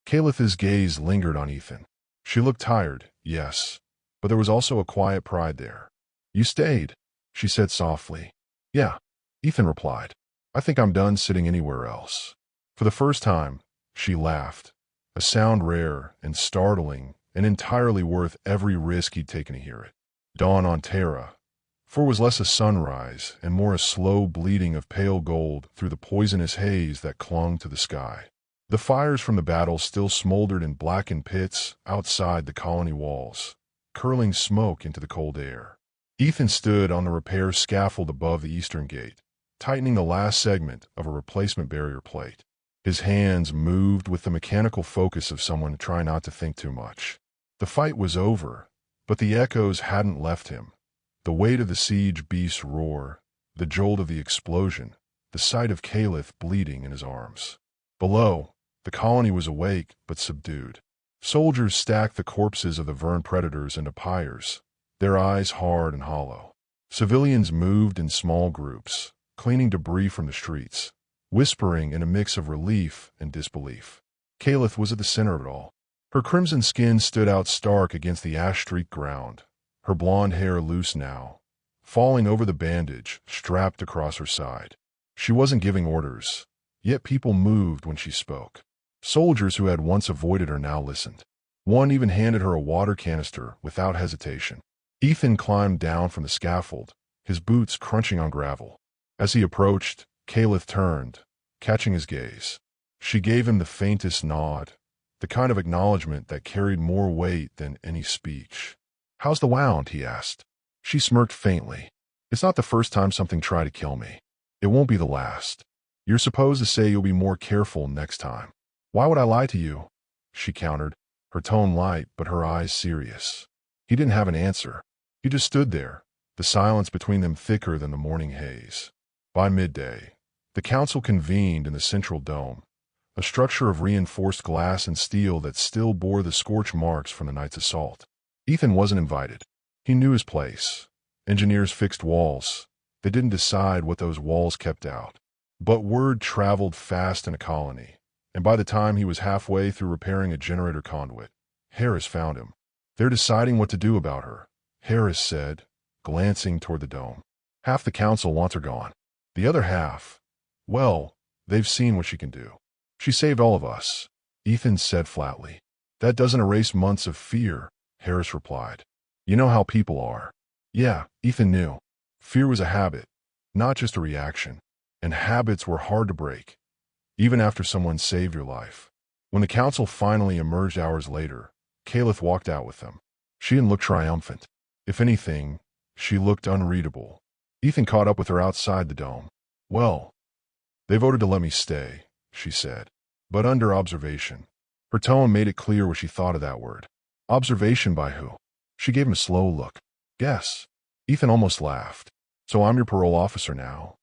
Calith's gaze lingered on Ethan. She looked tired, yes, but there was also a quiet pride there. "You stayed," she said softly. "Yeah," Ethan replied. "I think I'm done sitting anywhere else." For the first time, she laughed, a sound rare and startling and entirely worth every risk he'd taken to hear it. Dawn on Terra, for it was less a sunrise and more a slow bleeding of pale gold through the poisonous haze that clung to the sky. The fires from the battle still smoldered in blackened pits outside the colony walls, curling smoke into the cold air. Ethan stood on the repair scaffold above the eastern gate, tightening the last segment of a replacement barrier plate. His hands moved with the mechanical focus of someone trying not to think too much. The fight was over, but the echoes hadn't left him. The weight of the siege beast's roar, the jolt of the explosion, the sight of Caliph bleeding in his arms. Below, the colony was awake but subdued. Soldiers stacked the corpses of the Vern predators into pyres, their eyes hard and hollow. Civilians moved in small groups, cleaning debris from the streets, whispering in a mix of relief and disbelief. Caliph was at the center of it all. Her crimson skin stood out stark against the ash-streaked ground, her blonde hair loose now, falling over the bandage strapped across her side. She wasn't giving orders, yet people moved when she spoke. Soldiers who had once avoided her now listened. One even handed her a water canister without hesitation. Ethan climbed down from the scaffold, his boots crunching on gravel. As he approached, Caliph turned, catching his gaze. She gave him the faintest nod, the kind of acknowledgement that carried more weight than any speech. "How's the wound?" he asked. She smirked faintly. "It's not the first time something tried to kill me. It won't be the last. You're supposed to say you'll be more careful next time." "Why would I lie to you?" she countered, her tone light but her eyes serious. He didn't have an answer. He just stood there, the silence between them thicker than the morning haze. By midday, the council convened in the central dome, a structure of reinforced glass and steel that still bore the scorch marks from the night's assault. Ethan wasn't invited. He knew his place. Engineers fixed walls. They didn't decide what those walls kept out. But word traveled fast in a colony, and by the time he was halfway through repairing a generator conduit, Harris found him. "They're deciding what to do about her," Harris said, glancing toward the dome. "Half the council wants her gone. The other half, well, they've seen what she can do. She saved all of us," Ethan said flatly. "That doesn't erase months of fear," Harris replied. "You know how people are." Yeah, Ethan knew. Fear was a habit, not just a reaction. And habits were hard to break, even after someone saved your life. When the council finally emerged hours later, Caliph walked out with them. She didn't look triumphant. If anything, she looked unreadable. Ethan caught up with her outside the dome. "Well, they voted to let me stay," she said, "but under observation." Her tone made it clear what she thought of that word. Observation by who? She gave him a slow look. "Guess." Ethan almost laughed. "So I'm your parole officer now?"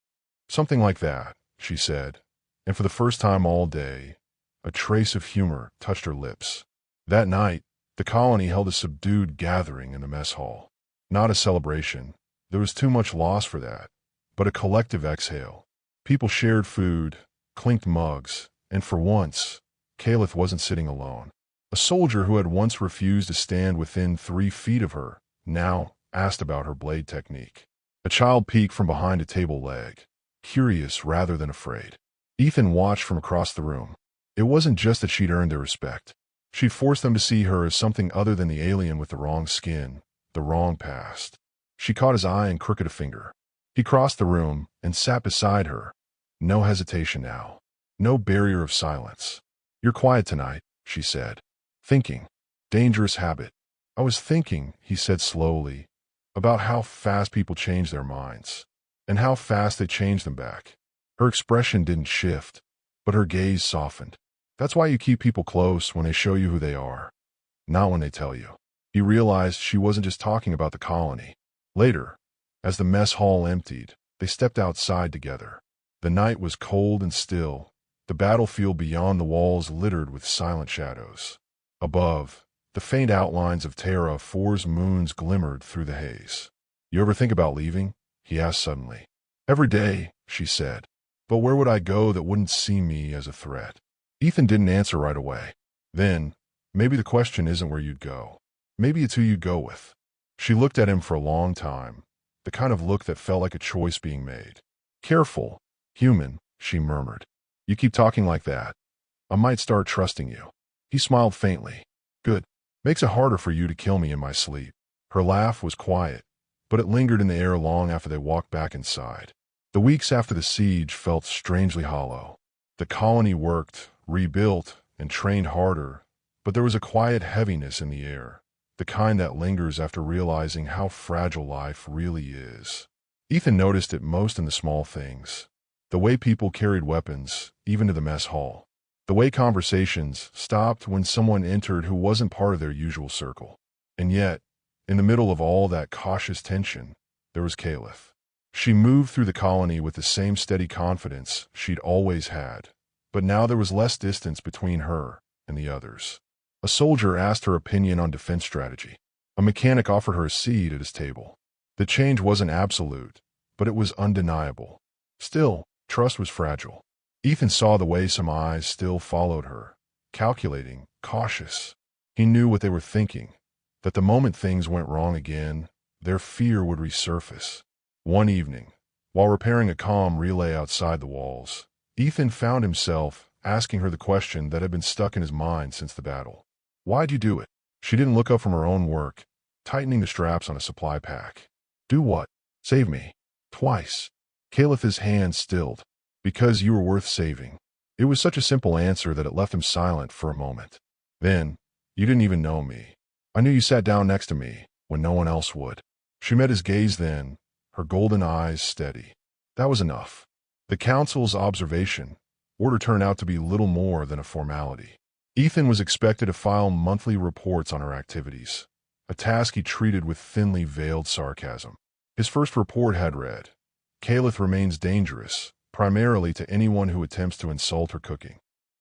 "Something like that," she said, and for the first time all day, a trace of humor touched her lips. That night, the colony held a subdued gathering in the mess hall. Not a celebration. There was too much loss for that, but a collective exhale. People shared food, clinked mugs, and for once, Caliph wasn't sitting alone. A soldier who had once refused to stand within 3 feet of her now asked about her blade technique. A child peeked from behind a table leg, curious rather than afraid. Ethan watched from across the room. It wasn't just that she'd earned their respect. She'd forced them to see her as something other than the alien with the wrong skin, the wrong past. She caught his eye and crooked a finger. He crossed the room and sat beside her. No hesitation now. No barrier of silence. "You're quiet tonight," she said. "Thinking. Dangerous habit." "I was thinking," he said slowly, "about how fast people change their minds, and how fast they change them back." Her expression didn't shift, but her gaze softened. "That's why you keep people close when they show you who they are, not when they tell you." He realized she wasn't just talking about the colony. Later, as the mess hall emptied, they stepped outside together. The night was cold and still, the battlefield beyond the walls littered with silent shadows. Above, the faint outlines of Terra 4's moons glimmered through the haze. "You ever think about leaving?" he asked suddenly. "Every day," she said. "But where would I go that wouldn't see me as a threat?" Ethan didn't answer right away. Then, "Maybe the question isn't where you'd go. Maybe it's who you'd go with." She looked at him for a long time, the kind of look that felt like a choice being made. "Careful, human," she murmured. "You keep talking like that, I might start trusting you." He smiled faintly. "Good. Makes it harder for you to kill me in my sleep." Her laugh was quiet, but it lingered in the air long after they walked back inside. The weeks after the siege felt strangely hollow. The colony worked, rebuilt, and trained harder, but there was a quiet heaviness in the air, the kind that lingers after realizing how fragile life really is. Ethan noticed it most in the small things. The way people carried weapons, even to the mess hall. The way conversations stopped when someone entered who wasn't part of their usual circle. And yet, in the middle of all that cautious tension, there was Caliph. She moved through the colony with the same steady confidence she'd always had, but now there was less distance between her and the others. A soldier asked her opinion on defense strategy. A mechanic offered her a seat at his table. The change wasn't absolute, but it was undeniable. Still, trust was fragile. Ethan saw the way some eyes still followed her, calculating, cautious. He knew what they were thinking, that the moment things went wrong again, their fear would resurface. One evening, while repairing a comm relay outside the walls, Ethan found himself asking her the question that had been stuck in his mind since the battle. "Why'd you do it?" She didn't look up from her own work, tightening the straps on a supply pack. "Do what?" "Save me." Twice. Caliph's hand stilled. "Because you were worth saving." It was such a simple answer that it left him silent for a moment. Then, "You didn't even know me. I knew you sat down next to me when no one else would." She met his gaze then, her golden eyes steady. That was enough. The council's observation order turned out to be little more than a formality. Ethan was expected to file monthly reports on her activities, a task he treated with thinly veiled sarcasm. His first report had read, "Caliph remains dangerous, primarily to anyone who attempts to insult her cooking."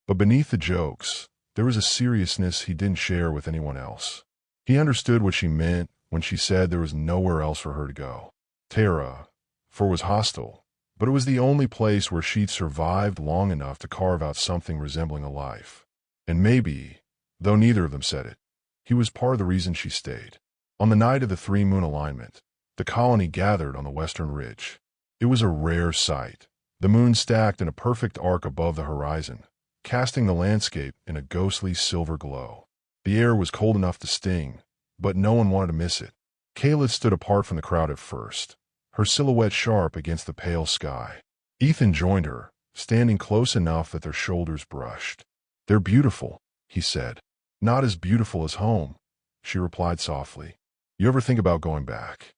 But beneath the jokes, there was a seriousness he didn't share with anyone else. He understood what she meant when she said there was nowhere else for her to go. Terra, for was hostile, but it was the only place where she'd survived long enough to carve out something resembling a life. And maybe, though neither of them said it, he was part of the reason she stayed. On the night of the three-moon alignment, the colony gathered on the western ridge. It was a rare sight. The moon stacked in a perfect arc above the horizon, casting the landscape in a ghostly silver glow. The air was cold enough to sting, but no one wanted to miss it. Caliph stood apart from the crowd at first, her silhouette sharp against the pale sky. Ethan joined her, standing close enough that their shoulders brushed. "They're beautiful," he said. "Not as beautiful as home," she replied softly. "You ever think about going back?"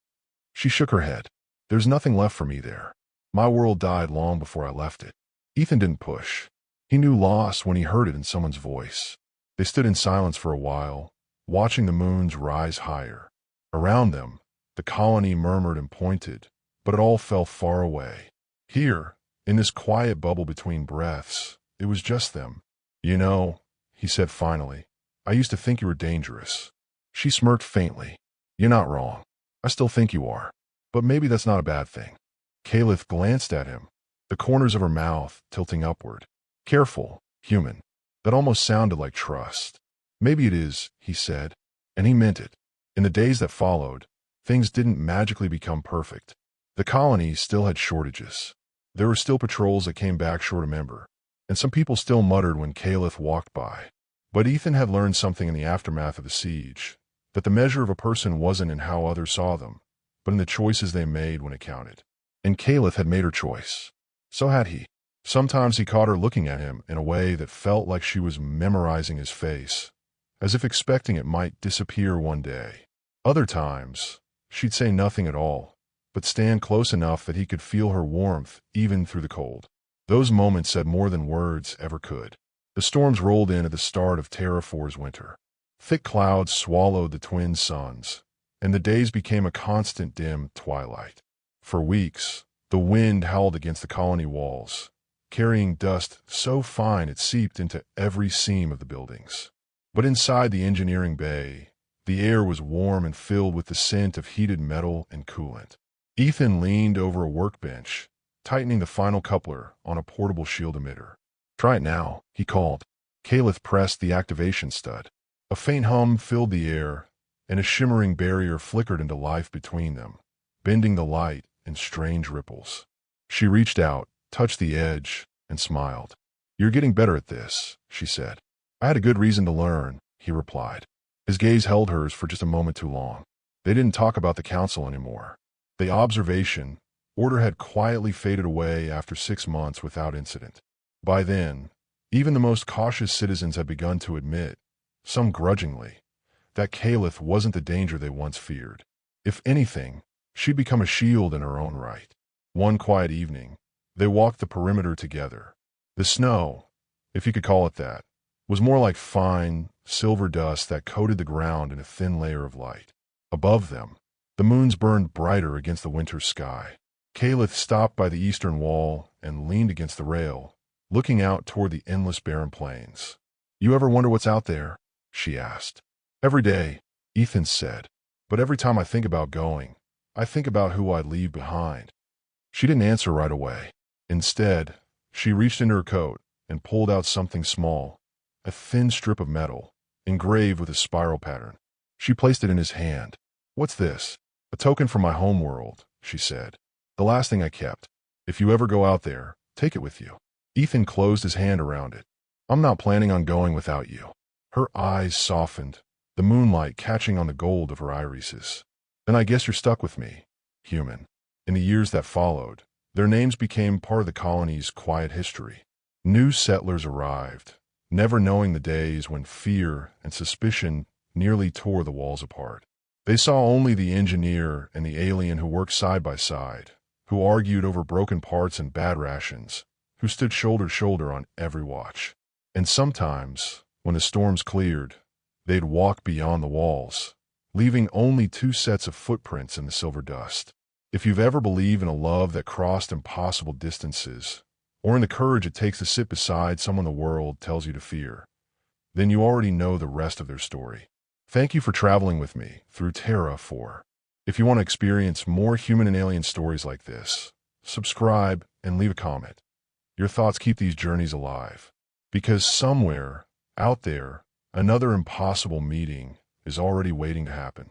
She shook her head. "There's nothing left for me there. My world died long before I left it." Ethan didn't push. He knew loss when he heard it in someone's voice. They stood in silence for a while, watching the moons rise higher. Around them, the colony murmured and pointed, but it all fell far away. Here, in this quiet bubble between breaths, it was just them. "You know," he said finally, "I used to think you were dangerous." She smirked faintly. "You're not wrong. I still think you are. But maybe that's not a bad thing." Caliph glanced at him, the corners of her mouth tilting upward. "Careful, human." That almost sounded like trust. "Maybe it is," he said, and he meant it. In the days that followed, things didn't magically become perfect. The colony still had shortages. There were still patrols that came back short a member, and some people still muttered when Caliph walked by. But Ethan had learned something in the aftermath of the siege, that the measure of a person wasn't in how others saw them, but in the choices they made when it counted. And Caliph had made her choice. So had he. Sometimes he caught her looking at him in a way that felt like she was memorizing his face, as if expecting it might disappear one day. Other times, she'd say nothing at all, but stand close enough that he could feel her warmth even through the cold. Those moments said more than words ever could. The storms rolled in at the start of Terra 4's winter. Thick clouds swallowed the twin suns, and the days became a constant dim twilight. For weeks, The wind howled against the colony walls, carrying dust so fine it seeped into every seam of the buildings. But inside the engineering bay, the air was warm and filled with the scent of heated metal and coolant. Ethan leaned over a workbench, tightening the final coupler on a portable shield emitter. "Try it now," he called. Caliph pressed the activation stud. A faint hum filled the air, and a shimmering barrier flickered into life between them, bending the light in strange ripples. She reached out, touched the edge, and smiled. "You're getting better at this," she said. "I had a good reason to learn," he replied. His gaze held hers for just a moment too long. They didn't talk about the council anymore. The observation order had quietly faded away after 6 months without incident. By then, even the most cautious citizens had begun to admit, some grudgingly, that Caliph wasn't the danger they once feared. If anything, she'd become a shield in her own right. One quiet evening, they walked the perimeter together. The snow, if you could call it that, was more like fine, silver dust that coated the ground in a thin layer of light. Above them, the moons burned brighter against the winter sky. Caliph stopped by the eastern wall and leaned against the rail, looking out toward the endless barren plains. "You ever wonder what's out there?" she asked. "Every day," Ethan said. "But every time I think about going, I think about who I'd leave behind." She didn't answer right away. Instead, she reached into her coat and pulled out something small, a thin strip of metal, engraved with a spiral pattern. She placed it in his hand. "What's this?" "A token from my home world," she said. "The last thing I kept. If you ever go out there, take it with you." Ethan closed his hand around it. "I'm not planning on going without you." Her eyes softened, the moonlight catching on the gold of her irises. "Then I guess you're stuck with me, human." In the years that followed, their names became part of the colony's quiet history. New settlers arrived, never knowing the days when fear and suspicion nearly tore the walls apart. They saw only the engineer and the alien who worked side by side, who argued over broken parts and bad rations, who stood shoulder to shoulder on every watch. And sometimes, when the storms cleared, they'd walk beyond the walls, leaving only 2 sets of footprints in the silver dust. If you've ever believed in a love that crossed impossible distances, or in the courage it takes to sit beside someone the world tells you to fear, then you already know the rest of their story. Thank you for traveling with me through Terra 4. If you want to experience more human and alien stories like this, subscribe and leave a comment. Your thoughts keep these journeys alive. Because somewhere, out there, another impossible meeting is already waiting to happen.